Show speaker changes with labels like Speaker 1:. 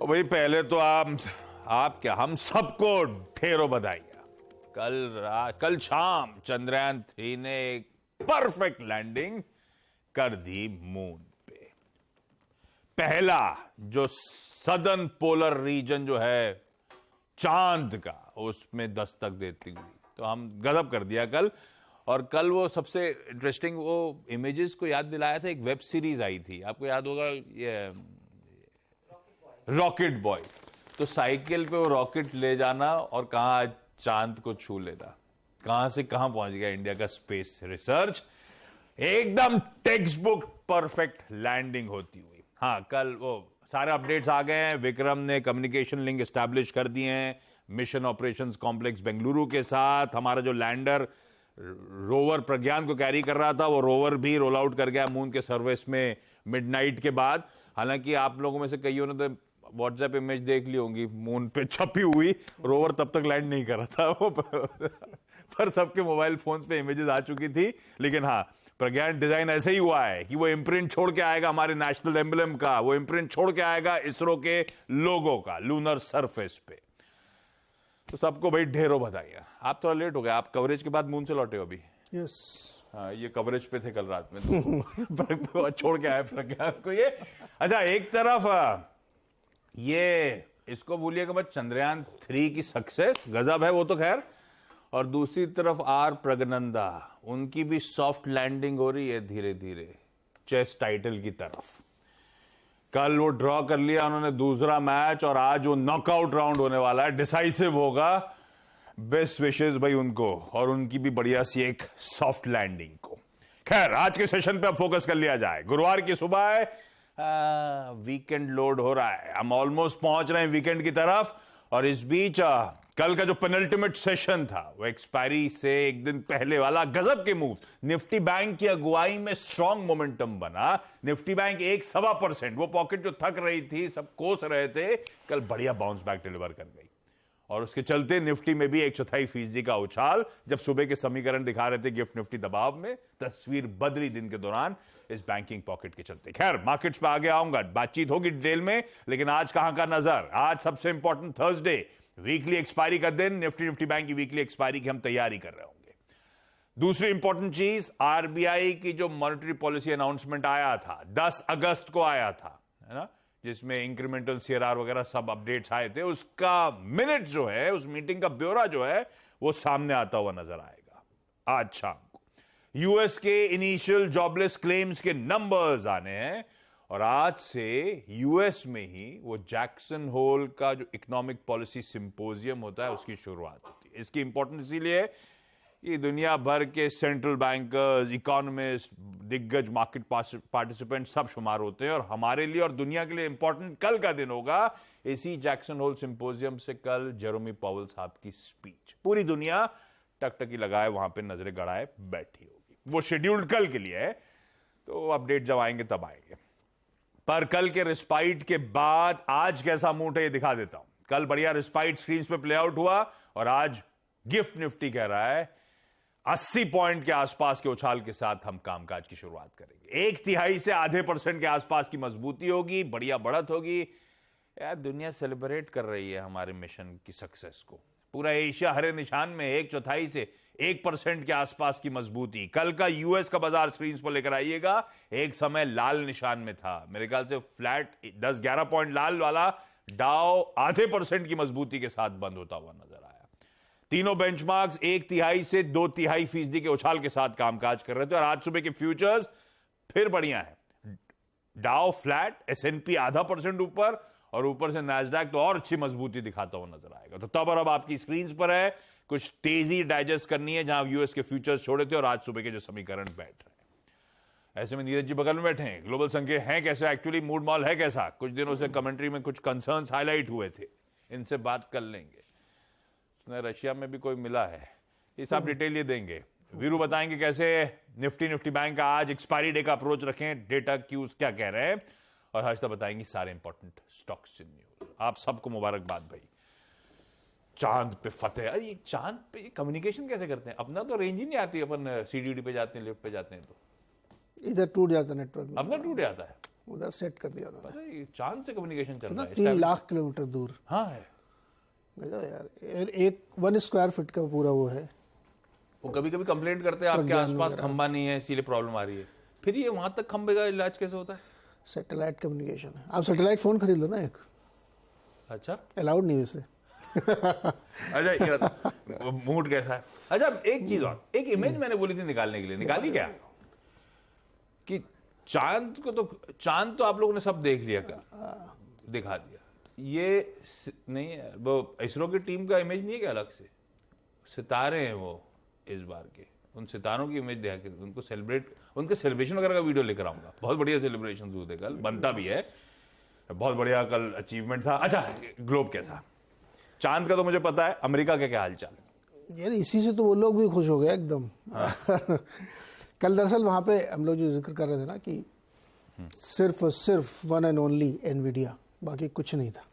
Speaker 1: भाई पहले तो आप क्या, हम सबको ढेरों बधाइयां। कल शाम चंद्रयान 3 ने एक परफेक्ट लैंडिंग कर दी मून पे। पहला जो सदर्न पोलर रीजन जो है चांद का, उसमें दस्तक देती हुई, तो हम गजब कर दिया कल। और कल वो सबसे इंटरेस्टिंग वो इमेजेस को याद दिलाया था, एक वेब सीरीज आई थी, आपको याद होगा, ये रॉकेट बॉय। तो साइकिल पे वो रॉकेट ले जाना और कहां चांद को छू लेना, कहां से कहां पहुंच गया इंडिया का स्पेस रिसर्च। एकदम टेक्स्ट बुक परफेक्ट लैंडिंग होती हुई। हाँ, कल वो सारे अपडेट्स आ गए हैं। विक्रम ने कम्युनिकेशन लिंक एस्टैब्लिश कर दिए हैं मिशन ऑपरेशंस कॉम्प्लेक्स बेंगलुरु के साथ। हमारा जो लैंडर रोवर प्रज्ञान को कैरी कर रहा था, वो रोवर भी रोल आउट कर गया मून के सर्विस में मिडनाइट के बाद। हालांकि आप लोगों में से कईयों ने तो व्हाट्सएप इमेज देख ली होंगी मून पे छपी हुई, रोवर तब तक लैंड नहीं कर रहा था वो पर सबके मोबाइल फोन पे इमेजेस आ चुकी थी। लेकिन हाँ, प्रज्ञान डिजाइन ऐसे ही हुआ है कि वो इम्प्रिंट छोड़ के आएगा हमारे नेशनल एम्बलम का, वो इम्प्रिंट छोड़ के आएगा इसरो के लोगो का लूनर सरफेस पे। तो सबको भाई ढेरों बधाइयां। आप थोड़ा लेट हो गए, आप कवरेज के बाद मून से लौटे हो अभी।
Speaker 2: यस।
Speaker 1: हाँ, ये कवरेज पे थे कल रात में तो छोड़ के आए प्रज्ञान को ये। अच्छा, एक तरफ ये इसको भूलिएगा मत, चंद्रयान 3 की सक्सेस गजब है वो तो खैर, और दूसरी तरफ आर प्रगनंदा, उनकी भी सॉफ्ट लैंडिंग हो रही है धीरे धीरे चेस टाइटल की तरफ। कल वो ड्रॉ कर लिया उन्होंने दूसरा मैच, और आज वो नॉकआउट राउंड होने वाला है, डिसाइसिव होगा। बेस्ट विशेस भाई उनको, और उनकी भी बढ़िया सी एक सॉफ्ट लैंडिंग को। खैर, आज के सेशन पे अब फोकस कर लिया जाए। गुरुवार की सुबह है, वीकेंड लोड हो रहा है, हम ऑलमोस्ट पहुंच रहे हैं वीकेंड की तरफ। और इस बीच कल का जो पेनल्टिमेट सेशन था, वो एक्सपायरी से एक दिन पहले वाला गजब के मूव, निफ्टी बैंक की अगुवाई में स्ट्रॉन्ग मोमेंटम बना। निफ्टी बैंक 1.25%, वो पॉकेट जो थक रही थी, सब कोस रहे थे, कल बढ़िया बाउंस बैक डिलीवर कर गई। और उसके चलते निफ्टी में भी 1/4% का उछाल। जब सुबह के समीकरण दिखा रहे थे गिफ्ट निफ्टी दबाव में, तस्वीर बदली दिन के दौरान इस बैंकिंग पॉकेट के चलते। खैर, मार्केट्स पे आगे आऊंगा, बातचीत होगी डिटेल में, लेकिन आज कहां का नजर। आज सबसे इंपॉर्टेंट थर्सडे, वीकली एक्सपायरी का दिन, निफ्टी बैंक की वीकली एक्सपायरी की हम तैयारी कर रहे होंगे। दूसरी इंपॉर्टेंट चीज, आरबीआई की जो मॉनेटरी पॉलिसी अनाउंसमेंट आया था 10 अगस्त को आया था, है ना, जिसमें इंक्रीमेंटल सीआरआर वगैरह सब अपडेट्स आए थे, उसका मिनट जो है, उस मीटिंग का ब्यौरा जो है, वो सामने आता हुआ नजर आएगा आज शाम को। यूएस के इनिशियल जॉबलेस क्लेम्स के नंबर्स आने हैं, और आज से यूएस में ही वो जैक्सन होल का जो इकोनॉमिक पॉलिसी सिंपोजियम होता है, उसकी शुरुआत होती है। इसकी इंपॉर्टेंस इसीलिए है कि दुनिया भर के सेंट्रल बैंकर्स, इकोनॉमिस्ट, दिग्गज मार्केट पार्टिसिपेंट सब शुमार होते हैं, और हमारे लिए और दुनिया के लिए इंपॉर्टेंट कल का दिन होगा। इसी जैक्सन होल सिंपोजियम से कल जेरोमी पावेल साहब की स्पीच, पूरी दुनिया टकटकी लगाए वहां पे नजरें गड़ाए बैठी होगी। वो शेड्यूल्ड कल के लिए है, तो अपडेट जब आएंगे तब आएंगे। पर कल के रिस्पाइट के बाद आज कैसा मूड है ये दिखा देता हूं। कल बढ़िया रिस्पाइट स्क्रीन पे प्ले आउट हुआ, और आज गिफ्ट निफ्टी कह रहा है 80 पॉइंट के आसपास के उछाल के साथ हम कामकाज की शुरुआत करेंगे। 1/3 से आधे % के आसपास की मजबूती होगी, बढ़िया बढ़त होगी। यार, दुनिया सेलिब्रेट कर रही है हमारे मिशन की सक्सेस को। पूरा एशिया हरे निशान में, 1/4 से 1% के आसपास की मजबूती। कल का यूएस का बाजार स्क्रीन पर लेकर आइएगा, एक समय लाल निशान में था, मेरे ख्याल से फ्लैट 10-11 पॉइंट लाल वाला डाउ आधे % की मजबूती के साथ बंद होता हुआ नजर आया। तीनों बेंचमार्क्स 1/3 से 2/3% के उछाल के साथ कामकाज कर रहे थे। और आज सुबह के फ्यूचर्स फिर बढ़िया है, डाउ फ्लैट, एसएनपी आधा % ऊपर, और ऊपर से नैस्डैक तो और अच्छी मजबूती दिखाता हुआ नजर आएगा। तो तब और अब आपकी स्क्रीन पर है, कुछ तेजी डाइजेस्ट करनी है जहां यूएस के फ्यूचर्स छोड़े थे और आज सुबह के जो समीकरण बैठ रहे हैं। ऐसे में नीरज जी बगल में बैठे हैं, ग्लोबल संकेत हैं कैसे, एक्चुअली मूड मॉल है कैसा। कुछ दिनों से कमेंट्री में कुछ कंसर्न्स हाईलाइट हुए थे, इनसे बात कर लेंगे। रशिया में भी कोई मिला है, ये सब डिटेल ये देंगे। वीरू बताएंगे कैसे निफ्टी बैंक का आज एक्सपायरी डे का अप्रोच रखें, डेटा क्यूज क्या कह रहे हैं, और हर्षदा बताएंगी सारे इंपॉर्टेंट स्टॉक्स इन न्यूज। आप सबको मुबारकबाद भाई, चांद पे फतेह। ये चांद पे कम्युनिकेशन कैसे करते हैं, अपना तो रेंज ही नहीं आती, अपन सीडीडी पे जाते हैं, लिफ्ट पे जाते हैं तो
Speaker 2: इधर टूट जाता नेटवर्क,
Speaker 1: अपना टूट जाता है।
Speaker 2: उधर सेट कर दिया उन्होंने।
Speaker 1: पता है, ये चांद से कम्युनिकेशन चल रहा है
Speaker 2: 3 लाख किलोमीटर दूर।
Speaker 1: हाँ है।
Speaker 2: गजब यार, एक 1 स्क्वायर फीट का पूरा वो है।
Speaker 1: वो कभी कभी कंप्लेंट करते हैं आपके आसपास खंबा नहीं है इसीलिए प्रॉब्लम आ रही है, फिर ये वहां तक खंबे का इलाज कैसे होता है?
Speaker 2: सैटेलाइट कम्युनिकेशन है। आप सैटेलाइट फ़ोन खरीद लो ना एक।
Speaker 1: अच्छा
Speaker 2: अलाउड नहीं वैसे।
Speaker 1: अच्छा ये मूड कैसा है? अच्छा एक चीज और, एक इमेज मैंने बोली थी निकालने के लिए, निकाली क्या? कि चांद तो आप लोगों ने सब देख लिया, कल दिखा दिया। ये नहीं है वो इसरो की टीम का इमेज नहीं है क्या? अलग से सितारे हैं वो इस बार के, उन सितारों की इमेज दिखा के उनको सेलिब्रेट, उनके सेलिब्रेशन वगैरह का वीडियो लेकर आऊंगा। बहुत बढ़िया सेलिब्रेशन हुए थे कल, बनता भी है, बहुत बढ़िया कल अचीवमेंट था। अच्छा ग्लोब कैसा? चांद का तो मुझे पता है, अमेरिका का क्या हालचाल?
Speaker 2: यार इसी से तो वो लोग भी खुश हो गए एकदम। कल दरअसल वहाँ पे हम लोग जो जिक्र कर रहे थे ना कि सिर्फ और सिर्फ 1 and only एनवीडिया, बाकी कुछ नहीं था।